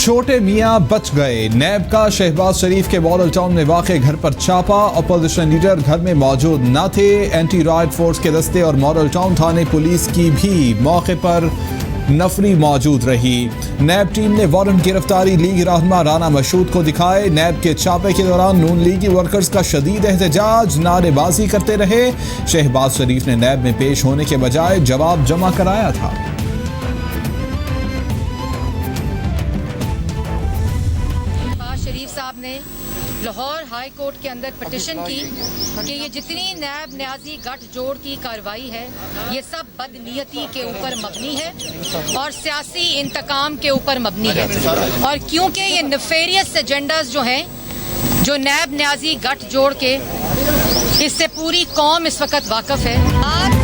छोटे मियां बच गए। नैब का शहबाज शरीफ के मॉडल टाउन में वाक़े घर पर छापा। अपोजिशन लीडर घर में मौजूद न थे। एंटी राइट फोर्स के दस्ते और मॉडल टाउन थाने पुलिस की भी मौके पर नफरी मौजूद रही। नैब टीम ने वारंट गिरफ्तारी लीग रहनुमा राना मशहूद को दिखाए। नैब के छापे के दौरान नून लीगी वर्कर्स का शदीद एहतजाज, नारेबाजी करते रहे। शहबाज शरीफ ने नैब में पेश होने के बजाय जवाब जमा कराया था। साहब ने लाहौर हाई कोर्ट के अंदर पिटिशन की कि ये जितनी नैब न्याजी गठजोड़ की कार्रवाई है ये सब बदनीयती के ऊपर मबनी है और सियासी इंतकाम के ऊपर मबनी है। और क्योंकि ये नेफेरियस एजेंडाज जो हैं जो नैब न्याजी गठजोड़ के, इससे पूरी कौम इस वक्त वाकिफ है।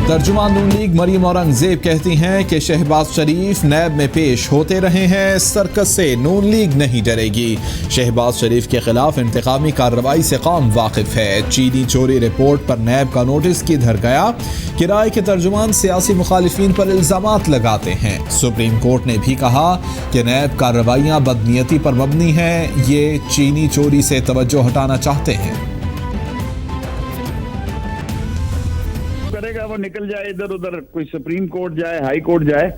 तर्जुमान नून लीग मरियम औरंगजेब कहती हैं कि शहबाज शरीफ नैब में पेश होते रहे हैं। सर्कस से नून लीग नहीं डरेगी। शहबाज शरीफ के खिलाफ इंतकामी कार्रवाई से कौम वाकिफ है। चीनी चोरी रिपोर्ट पर नैब का नोटिस किधर गया। किराए के तर्जुमान सियासी मुखालिफिन पर इल्जामात लगाते हैं। सुप्रीम कोर्ट ने भी कहा कि नैब कार्रवाइयाँ बदनीयती पर मबनी हैं। ये चीनी चोरी से तवज्जो हटाना चाहते हैं। करेगा वो निकल जाए इधर उधर, कोई सुप्रीम कोर्ट जाए, हाई कोर्ट जाए।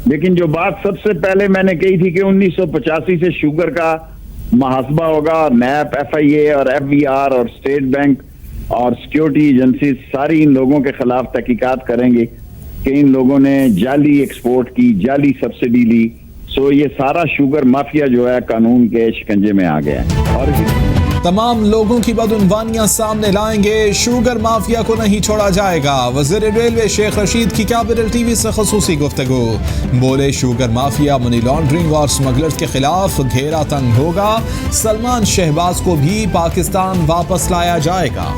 लेकिन जो बात सबसे पहले मैंने कही थी कि 1985 से शुगर का मुहासबा होगा। नैप, FIA और FBR और स्टेट बैंक और सिक्योरिटी एजेंसी सारी इन लोगों के खिलाफ तहकीकात करेंगे कि इन लोगों ने जाली एक्सपोर्ट की, जाली सब्सिडी ली। सो ये सारा शुगर माफिया जो है कानून के शिकंजे में आ गया है और तमाम लोगों की बदउनवानियां सामने लाएंगे। शुगर माफिया को नहीं छोड़ा जाएगा। वज़ीर रेलवे शेख रशीद की कैपिटल टीवी से ख़ुसूसी गुफ्तगू। बोले शुगर माफिया, मनी लॉन्ड्रिंग और स्मगलर्स के खिलाफ घेरा तंग होगा। सलमान शहबाज को भी पाकिस्तान वापस लाया जाएगा।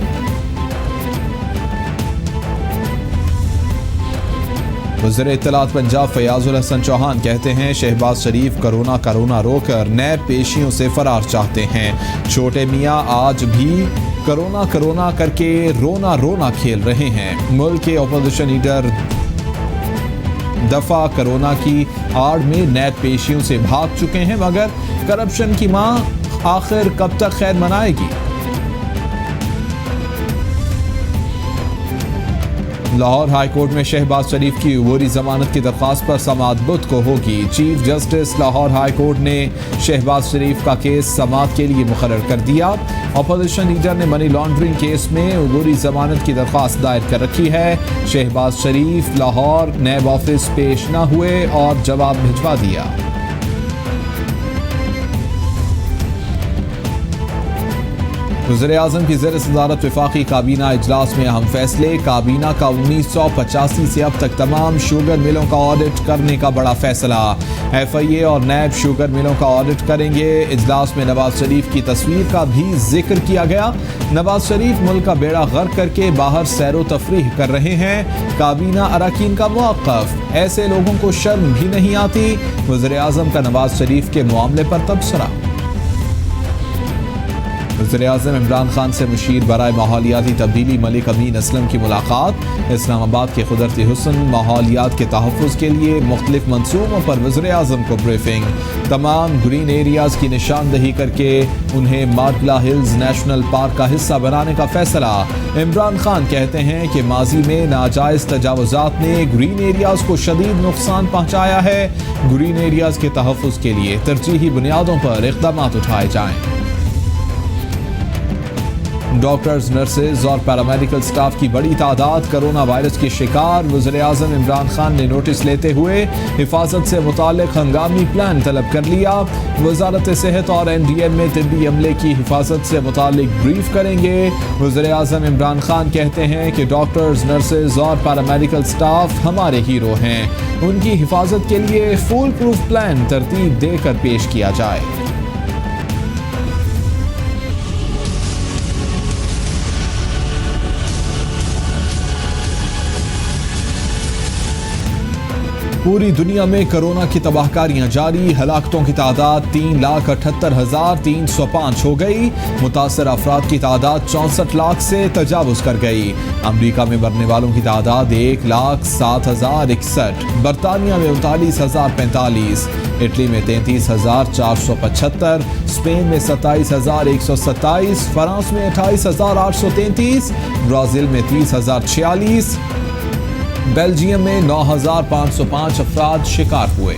वज़ीर इत्तलात पंजाब फयाजुल हसन चौहान कहते हैं शहबाज शरीफ कोरोना रोकर नैब पेशियों से फरार चाहते हैं। छोटे मियाँ आज भी कोरोना करके रोना खेल रहे हैं। मुल्क के अपोजिशन लीडर दफा कोरोना की आड़ में नैब पेशियों से भाग चुके हैं, मगर करप्शन की मां आखिर कब तक खैर मनाएगी। लाहौर हाई कोर्ट में शहबाज शरीफ की अबूरी जमानत की दरख्वास्त पर समाअत बुध को होगी। Chief justice Lahore high court ने शहबाज शरीफ का केस समाअत के लिए मुकर्रर कर दिया। अपोजिशन लीडर ने मनी लॉन्ड्रिंग केस में अबूरी जमानत की दरख्वास्त दायर कर रखी है। शहबाज शरीफ लाहौर नैब ऑफिस पेश न हुए और जवाब भिजवा दिया। वज़ीर-ए-आज़म की ज़ेर सदारत वफाकी काबीना इजलास में अहम फैसले। काबीना का 1985 से अब तक तमाम शुगर मिलों का ऑडिट करने का बड़ा फैसला। FIA और नैब शुगर मिलों का ऑडिट करेंगे। इजलास में नवाज शरीफ की तस्वीर का भी जिक्र किया गया। नवाज शरीफ मुल्क का बेड़ा गर्क करके बाहर सैरो तफरीह कर रहे हैं। काबीना अरकान का मौक़िफ़, ऐसे लोगों को शर्म भी नहीं आती। वज़ीर-ए-आज़म का नवाज शरीफ के मामले पर तबसरा। वज़ीर-ए-आज़म इमरान खान से मुशीर बराए माहौलियाती तब्दीली मलिक अमीन असलम की मुलाकात। इस्लामाबाद के कुदरती हुस्न माहौलियात के तहफ़्फ़ुज़ के लिए मुख्तलिफ मंसूबों पर वज़ीर-ए-आज़म को ब्रीफिंग। तमाम ग्रीन एरियाज़ की निशानदही करके उन्हें मार्गला हिल्स नेशनल पार्क का हिस्सा बनाने का फैसला। इमरान खान कहते हैं कि माजी में नाजायज़ तजावुज़ात ने ग्रीन एरियाज़ को शदीद नुकसान पहुँचाया है। ग्रीन एरियाज़ के तहफ़्फ़ुज़ के लिए तरजीही बुनियादों पर इक़दामात उठाए जाएँ। डॉक्टर्स, नर्सेज और पैरामेडिकल स्टाफ की बड़ी तादाद कोरोना वायरस के शिकार। वज़ीर-ए-आज़म इमरान खान ने नोटिस लेते हुए हिफाजत से मुताल्लिक़ हंगामी प्लान तलब कर लिया। वज़ारत सेहत और NDM में तिब्बी अमले की हिफाजत से मुताल्लिक़ ब्रीफ करेंगे। वज़ीर-ए-आज़म इमरान खान कहते हैं कि डॉक्टर्स, नर्सेज और पैरामेडिकल स्टाफ हमारे हीरो हैं। उनकी हिफाजत के लिए फुल प्रूफ प्लान तरतीब देकर पेश किया जाए। पूरी दुनिया में कोरोना की तबाहकारियां जारी, हलाकतों की तादाद 3,78,305 हो गई। मुतासर अफराद की तादाद 64 लाख से तजावुज कर गई। अमरीका में मरने वालों की तादाद 1,07,061, बरतानिया में 39,045, इटली में 33,475, स्पेन में 27,127, फ्रांस में 28,833, ब्राजील में 30,046, बेल्जियम में 9,505 अफराद शिकार हुए।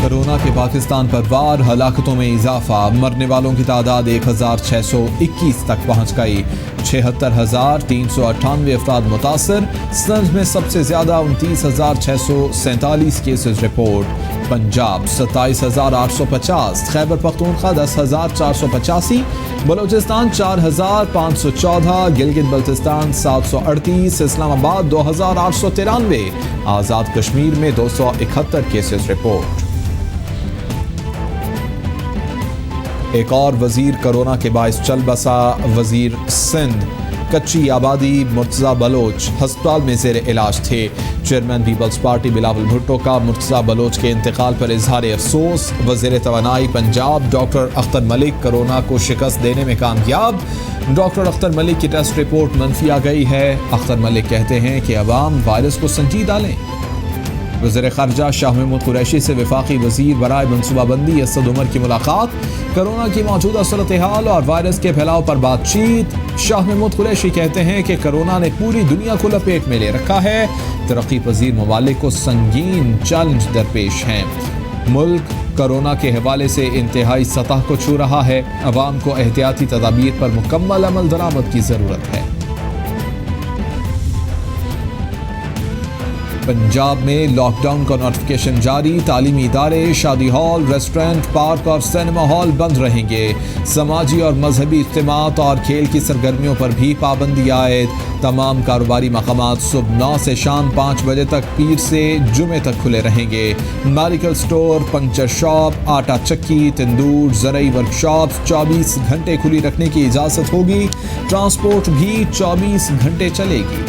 कोरोना के पाकिस्तान पर वार, हलाकतों में इजाफा, मरने वालों की तादाद 1,621 तक पहुंच गई। 76,398 अफराद मुतासर। सिंध में सबसे ज्यादा 29,647 केसेस रिपोर्ट। पंजाब 27,850, खैबर पख्तूनख्वा 10,485, बलोचिस्तान 4,514, गिलगित बल्तिस्तान 738, इस्लामाबाद 2,893, आज़ाद कश्मीर में 271 केसेस रिपोर्ट। एक और वजीर कोरोना के बाइस चल बसा, वजीर सिंध। कच्ची आबादी मुर्तज़ा बलोच हस्पताल में ज़ेर इलाज थे। Chairman people's party Bilawal Bhutto का मुर्तज़ा बलोच के इंतकाल पर इजहार अफसोस। वज़ीर तवानाई पंजाब डॉक्टर अख्तर मलिक कोरोना को शिकस्त देने में कामयाब। डॉक्टर अख्तर मलिक की टेस्ट रिपोर्ट मनफी आ गई है। अख्तर मलिक कहते हैं कि अवाम वायरस को संजीदा लें। वज़ीर ख़ारजा शाह महमूद कुरैशी से वफाकी वज़ीर बराए मनसूबाबंदी असद उमर की मुलाकात। कोरोना की मौजूदा सूरत हाल और वायरस के फैलाव पर बातचीत। शाह महमूद कुरैशी कहते हैं कि कोरोना ने पूरी दुनिया को लपेट में ले रखा है। तरक्की पजीर ममालिक को संगीन चैलेंज दरपेश हैं। मुल्क कोरोना के हवाले से इंतहाई सतह को छू रहा है। अवाम को एहतियाती तदाबीर पर मुकम्मल अमल दरामद की ज़रूरत है। पंजाब में लॉकडाउन का नोटिफिकेशन जारी। तालीमी इदारे, शादी हॉल, रेस्टोरेंट, पार्क और सिनेमा हॉल बंद रहेंगे। समाजी और मजहबी इज्तिमात और खेल की सरगर्मियों पर भी पाबंदी आयद। तमाम कारोबारी मकामात सुबह 9 से शाम 5 बजे तक, पीर से जुमे तक खुले रहेंगे। मेडिकल स्टोर, पंक्चर शॉप, आटा चक्की, तंदूर, ज़रई वर्कशॉप 24 घंटे खुली रखने की इजाज़त होगी। ट्रांसपोर्ट भी 24 घंटे चलेगी।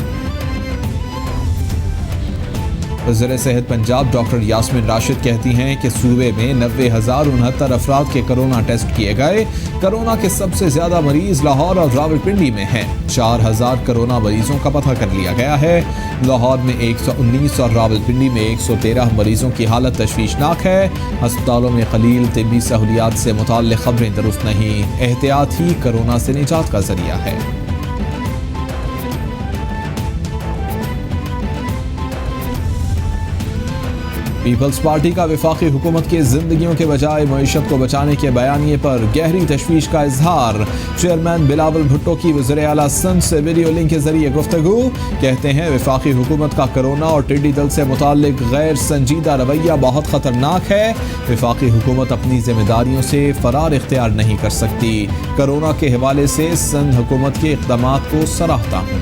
वज़ीर सेहत पंजाब डॉक्टर यास्मीन राशिद कहती हैं कि सूबे में 90,069 अफराद के कोरोना टेस्ट किए गए। कोरोना के सबसे ज़्यादा मरीज लाहौर और रावलपिंडी में हैं। 4,000 कोरोना मरीजों का पता कर लिया गया है। लाहौर में 119 और रावलपिंडी में 113 मरीजों की हालत तशवीशनाक है। अस्पतालों में कलील तिब्बी सहूलियात से मुताल्लिक़ खबरें दुरुस्त नहीं। एहतियात ही कोरोना से निजात का जरिया है। पीपल्स पार्टी का वफाकी हुकूमत की जिंदगियों के बजाय मईशत को बचाने के बयानिए पर गहरी तशवीश का इजहार। चेयरमैन बिलावल भुट्टो की वज़ीर आला सिंध से वीडियो लिंक के जरिए गुफ्तगू। कहते हैं वफाकी हुकूमत का कोरोना और टिड्डी दल से मुताल्लिक गैर संजीदा रवैया बहुत खतरनाक है। वफाकी हुकूमत अपनी जिम्मेदारियों से फरार इख्तियार नहीं कर सकती। कोरोना के हवाले से सिंध हुकूमत के इक़दामात को सराहता हूँ।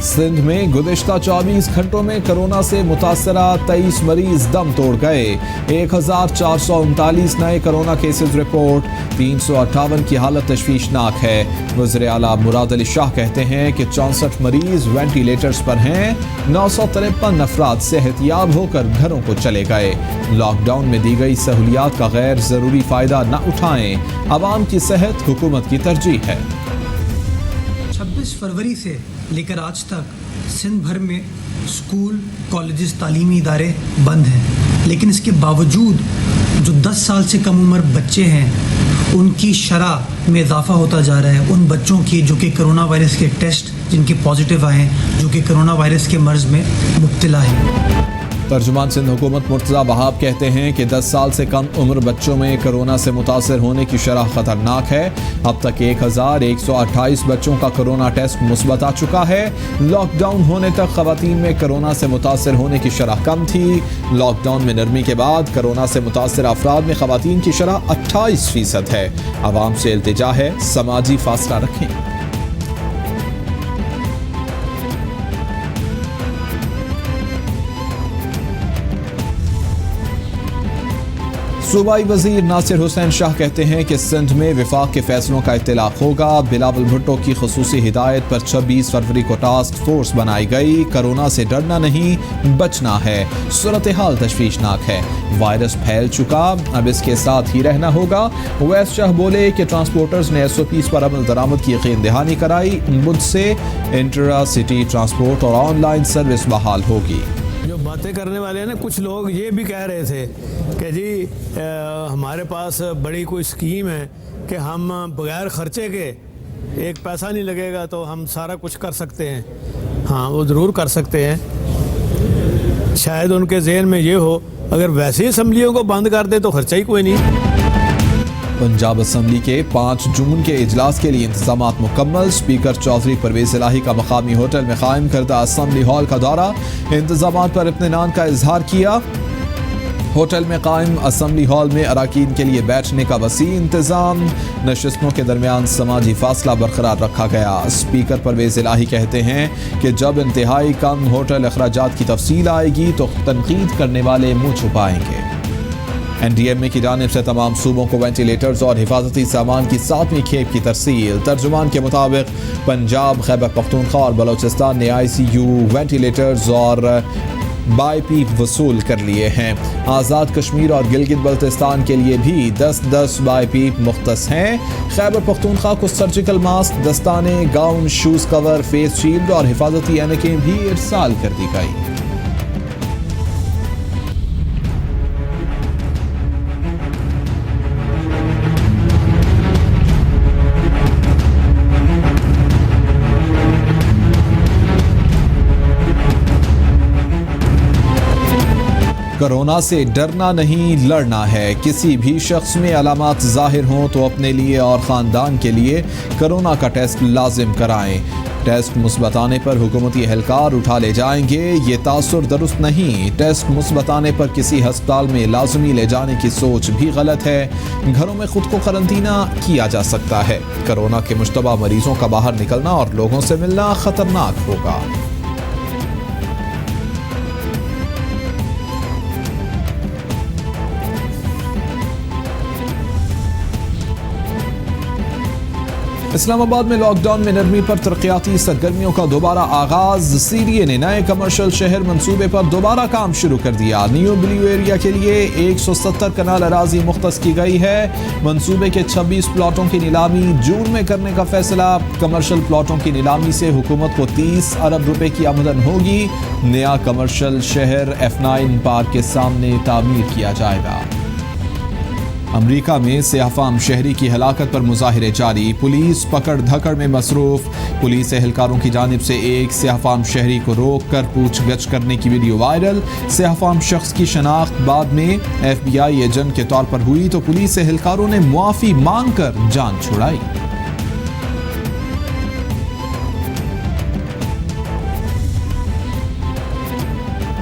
सिंध में गुज़िश्ता 24 घंटों में कोरोना से मुतासरा 23 मरीज दम तोड़ गए। 1,439 नए कोरोना केसेस रिपोर्ट। 358 की हालत तशवीशनाक है। वज़ीर आला मुराद अली शाह कहते हैं कि 64 मरीज वेंटिलेटर्स पर हैं। 953 अफराद सेहतियाब होकर घरों को चले गए। लॉकडाउन में दी गई सहूलियात का गैर ज़रूरी फ़ायदा न उठाएं। अवाम की सेहत हुकूमत की तरजीह है। 26 फरवरी से लेकर आज तक सिंध भर में स्कूल, कॉलेजेस, तालीमी इदारे बंद हैं। लेकिन इसके बावजूद जो 10 साल से कम उम्र बच्चे हैं उनकी शरह में इजाफा होता जा रहा है। उन बच्चों की जो कि कोरोना वायरस के टेस्ट जिनके पॉजिटिव आए हैं, जो कि कोरोना वायरस के मर्ज में मुब्तला है। तर्जुमान सिंध हुकूमत मुर्तज़ा वहाब कहते हैं कि 10 साल से कम उम्र बच्चों में कोरोना से मुतासर होने की शरह ख़तरनाक है। अब तक 1,128 बच्चों का कोरोना टेस्ट मुस्बत आ चुका है। लॉकडाउन होने तक ख़वातीन में कोरोना से मुतासर होने की शरह कम थी। लॉकडाउन में नरमी के बाद कोरोना से मुतासर अफराद में ख़वातीन की शरह 28% है। आवाम से इल्तिजा है समाजी फासला रखें। सूबाई वजीर नासिर हुसैन शाह कहते हैं कि सिंध में विफाक के फैसलों का इत्तलाक होगा। बिलावल भुट्टो की खुसूसी हिदायत पर 26 फरवरी को टास्क फोर्स बनाई गई। कोरोना से डरना नहीं, बचना है। सूरत हाल तशवीशनाक है, वायरस फैल चुका, अब इसके साथ ही रहना होगा। वैस शाह बोले कि ट्रांसपोर्टर्स ने SOPs पर अमल दरामद की यकीन दहानी कराई। बुध से इंट्रा सिटी ट्रांसपोर्ट और ऑनलाइन सर्विस बहाल होगी। जो बातें करने वाले हैं ना, कुछ लोग ये भी कह रहे थे कि जी हमारे पास बड़ी कोई स्कीम है कि हम बगैर खर्चे के, एक पैसा नहीं लगेगा तो हम सारा कुछ कर सकते हैं। हाँ, वो ज़रूर कर सकते हैं। शायद उनके ज़हन में ये हो, अगर वैसे ही असम्बलियों को बंद कर दे तो खर्चा ही कोई नहीं। पंजाब असम्बली के 5 जून के इजलास के लिए इंतजामात मुकम्मल। स्पीकर चौधरी परवेज इलाही का मकामी होटल में कायम करदा असम्बली हॉल का दौरा, इंतजामात पर इत्मीनान का इजहार किया। होटल में कायम असम्बली हॉल में अराकीन के लिए बैठने का वसी इंतजाम, नशिस्तों के दरमियान समाजी फासला बरकरार रखा गया। स्पीकर परवेज इलाही कहते हैं कि जब इंतहाई कम होटल अखराजात की तफसील आएगी तो तनकीद करने वाले मुंह छुपाएंगे। NDMA की जानिब से तमाम सूबों को वेंटिलेटर्स और हिफाजती सामान की 7वीं खेप की तरसील। तर्जुमान के मुताबिक पंजाब, खैबर पख्तूनख्वा और बलोचिस्तान ने ICU वेंटिलेटर्स और बाईपी वसूल कर लिए हैं। आज़ाद कश्मीर और गिलगित बल्तिस्तान के लिए भी 10-10 बाईपी मुख्तस हैं। खैबर पख्तूनख्वा को सर्जिकल मास्क, दस्ताने, gown, shoes cover, face shield और हिफाजती ऐनकें भी इरसाल कर दी गई। कोरोना से डरना नहीं, लड़ना है। किसी भी शख्स में अलामात जाहिर हों तो अपने लिए और ख़ानदान के लिए कोरोना का टेस्ट लाजिम कराएं। टेस्ट मुस्बत आने पर हुकूमती एहलकार उठा ले जाएंगे, ये तासुर दुरुस्त नहीं। टेस्ट मुस्बत आने पर किसी अस्पताल में लाजमी ले जाने की सोच भी गलत है। घरों में खुद को करंतना किया जा सकता है। कोरोना के मुश्तबा मरीजों का बाहर निकलना और लोगों से मिलना खतरनाक होगा। इस्लामाबाद में लॉकडाउन में नरमी पर तरक्याती सरगर्मियों का दोबारा आगाज। CDA ने नए कमर्शियल शहर मंसूबे पर दोबारा काम शुरू कर दिया। न्यू ब्लू एरिया के लिए 170 कनाल अराजी मुख्तस की गई है। मंसूबे के 26 प्लॉटों की नीलामी जून में करने का फैसला। कमर्शियल प्लॉटों की नीलामी से हुकूमत को 30 अरब रुपए की आमदन होगी। नया कमर्शियल शहर F9 पार्क के सामने तामीर किया जाएगा। अमरीका में सियाहफाम शहरी की हलाकत पर मुजाहिरे जारी। पुलिस पकड़ धकड़ में मसरूफ। पुलिस एहलकारों की जानिब से एक सियाहफाम शहरी को रोक कर पूछगछ करने की वीडियो वायरल। सियाहफाम शख्स की शनाख्त बाद में FBI एजेंट के तौर पर हुई तो पुलिस एहलकारों ने मुआफी मांग कर जान छुड़ाई।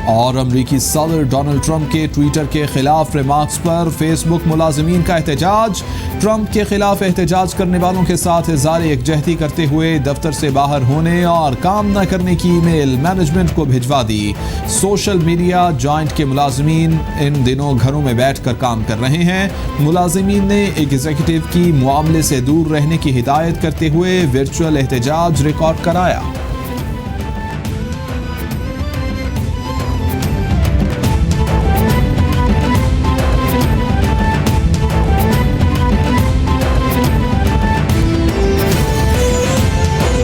और अमरीकी सदर डोनाल्ड ट्रंप के ट्विटर के खिलाफ रिमार्क्स पर फेसबुक मुलाजिमीन का एहतजाज। ट्रंप के खिलाफ एहतजाज करने वालों के साथ इज़हार यकजहती करते हुए दफ्तर से बाहर होने और काम न करने की ईमेल मैनेजमेंट को भिजवा दी। सोशल मीडिया जॉइंट के मुलाजिमीन इन दिनों घरों में बैठ कर काम कर रहे हैं। मुलाजिमीन ने एग्जीक्यूटिव की मामले से दूर रहने की हिदायत करते हुए वर्चुअल एहतजाज रिकॉर्ड कराया।